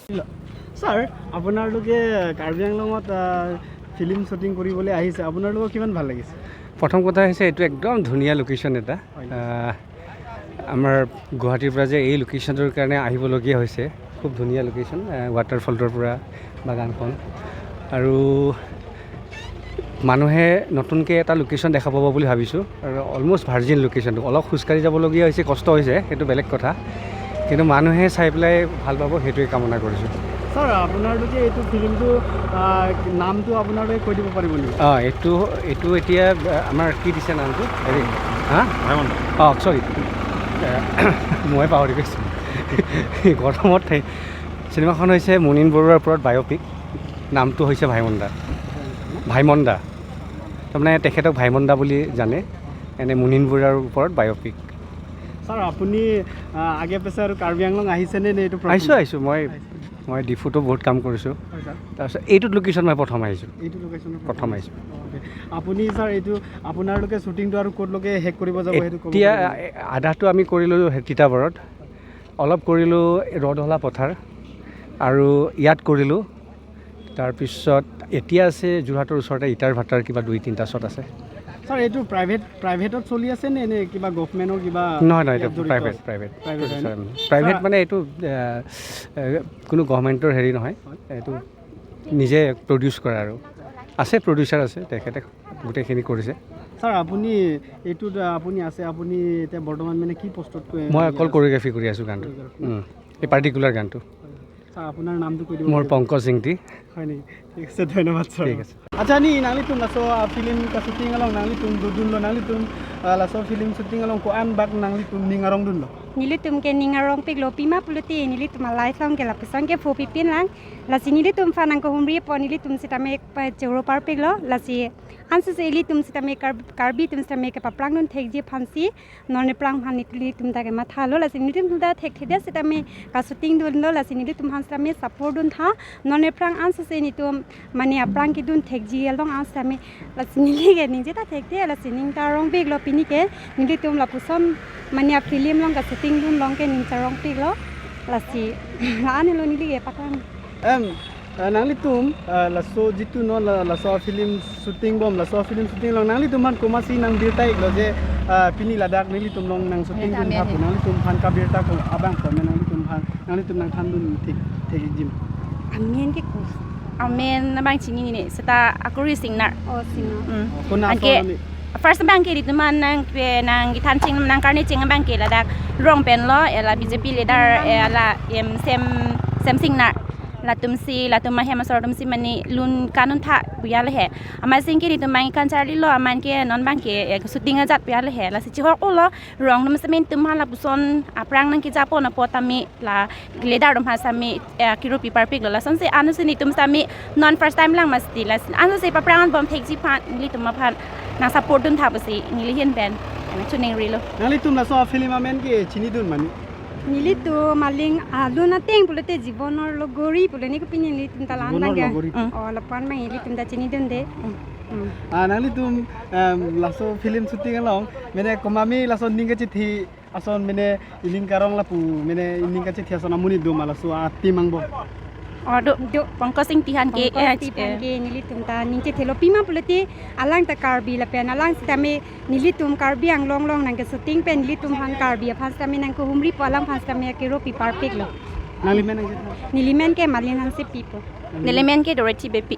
sir আপোনালোকে Karbi আংলঙত film shooting কৰিবলৈ আহিছে আপোনালোকক কিমান ভাল লাগিছে প্ৰথম কথা হৈছে এইটো একদম ধুনীয়া লোকেশ্যন এটা আমাৰ গুৱাহাটীৰ পৰা যে এই লোকেশ্যনটোৰ কাৰণে আহিবলগীয়া হৈছে খুব ধুনীয়া লোকেশ্যন ৱাটাৰফলটোৰ পৰা বাগানখন আৰু মানুহে নতুনকৈ এটা লোকেশ্যন দেখা পাব বুলি ভাবিছোঁ আৰু অলমষ্ট ভাৰ্জিন লোকেশ্যনটো অলপ খোজকাঢ়ি যাবলগীয়া হৈছে কষ্ট হৈছে সেইটো বেলেগ কথা কিন্তু মানুহে চাই পেলাই ভাল পাব সেইটোৱে কামনা কৰিছোঁ স্যাৰ আপোনালোকে এইটো ফিল্মটো নামটো আপোনালোকে কৈ দিব পাৰিব নেকি এইটো এতিয়া আমাৰ কি দিছে নামটো হেৰি চৰি মই পাহৰি গৈছোঁ গৰমত চিনেমাখন হৈছে মুনীন বৰুৱাৰ ওপৰত বায়'পিক নামটো হৈছে ভাইমন্দা তাৰমানে তেখেতক ভাইমন্দা বুলি জানে এনে মুনীন বৰুৱাৰ ওপৰত বায়'পিক স্যাৰ আপুনি আগে পিছে আৰু কাৰ্বি আংলং আহিছেনে নে এইটো আহিছোঁ মই ডিফুটো বহুত কাম কৰিছোঁ তাৰপিছত এইটোত লোকেশ্যন মই প্ৰথম আহিছোঁ আপুনি ছাৰ এইটো আপোনালোকে শ্বুটিংটো আৰু ক'তলৈকে শেষ কৰিব যাব সেইটো এতিয়া আধাটো আমি কৰিলোঁ তিতাবৰত অলপ কৰিলোঁ ৰদহলা পথাৰ আৰু ইয়াত কৰিলোঁ তাৰপিছত এতিয়া আছে যোৰহাটৰ ওচৰতে ইটাৰ ভাটাৰ কিবা 2-3টা শ্বট আছে স্যাৰ এইটো প্ৰাইভেটত চলি আছে নে কিবা গভৰ্ণমেণ্টৰ কিবা নহয় এইটো প্ৰাইভেট মানে এইটো কোনো গভৰ্ণমেণ্টৰ হেৰি নহয় এইটো নিজে প্ৰডিউচ কৰা আৰু আছে প্ৰডিউচাৰ আছে তেখেতে গোটেইখিনি কৰিছে স্যাৰ আপুনি এইটোত আপুনি এতিয়া বৰ্তমান মানে কি পষ্টত মই অকল কোৰিঅ'গ্ৰাফি কৰি আছোঁ গানটো এই পাৰ্টিকুলাৰ গানটো স্যাৰ আপোনাৰ নামটো কৈ দিব মোৰ পংকজ ইংতি হয় নেকি ঠিক আছে ধন্যবাদ স্যাৰ ঠিক আছে अच्छा नी नाली तुम लासो फिल्म का शूटिंग along नाली तुम दुदुन लो नाली तुम लासो फिल्म शूटिंग along को an bak नाली तुम निंgarong dun lo nili tum ke ningarong pik lo pima puluti nili tum alai song ke lapisong ke fu pipin lang lasi nili tum fanang ko humri po nili tum sitame choro par pik lo lasi ansu se ili tum sitame karbi tum sitame ke paplang nun thek ji phansi none plang phan nitli tum ta ke matha lo lasi nili tum da thek theda sitame ka shooting dun lo lasi nili tum han sitame support dun tha none plang ansu se ni tum mani aplang ki dun thek ji along an sitame lasi nili ke ninje ta thek de lasi ning ta rong pik lo pini ke nili tum la puson mani film long ka shooting dun long ke ning charong pik lo lasi ane lo nili ke patang नाली तुम lasso जितु न lasso film shooting बम lasso film shooting long नाली तुम han komasi nang birta iklo je pini ladak nili tum long nang shooting dun ha नाली तुम han ka birta ko abang ko नाली तुम nang than dun thek jim amen ke kus amen na bang chini ni seta akuri singnar kona anke first bang ke itu man nang gitan ching nang karni ching bang ke ladak rong pen lo ela BJP leader ela sem singnar latumsi latuma hema sortumsi mani lun kanun tha buyale he ama singki itu mangi kancari lo aman ke non bang ke shooting ajat buyale he la sichi hok lo rong num semen tum hala buson aprang nang ki japo na potami la leader dum hasami kiro paper pig lo la sonse anu sini tum sami non first time lang masti la anu se paprang bom thek ji phan li tum phan na support dun tha basi ngili hen ben ana chuning rilo नाली तुम lasso film amen ke chini dun mani nili tu maling aluna teng pulute jibonor lo gori puleni ko pinin nili tum talan bang oh lapan mang nili tum da chini dun de नाली तुम lasso film shooting along mene komami laso ninga chithi ason mene iling karong lapu mene iling ka chithi ason amuni do malaso ati mangbo do pangkasing tihan ke nili tum ta ningche thelo pima pulute alang ta karbi lapen alang sitame nili tum karbi ang long nang ke shooting pen nili tum han karbi phas tame nang ko humri palang phas tame ke ro pi par pik lo nali men nili men ke malin han se pipo nilimen ke doreti bepi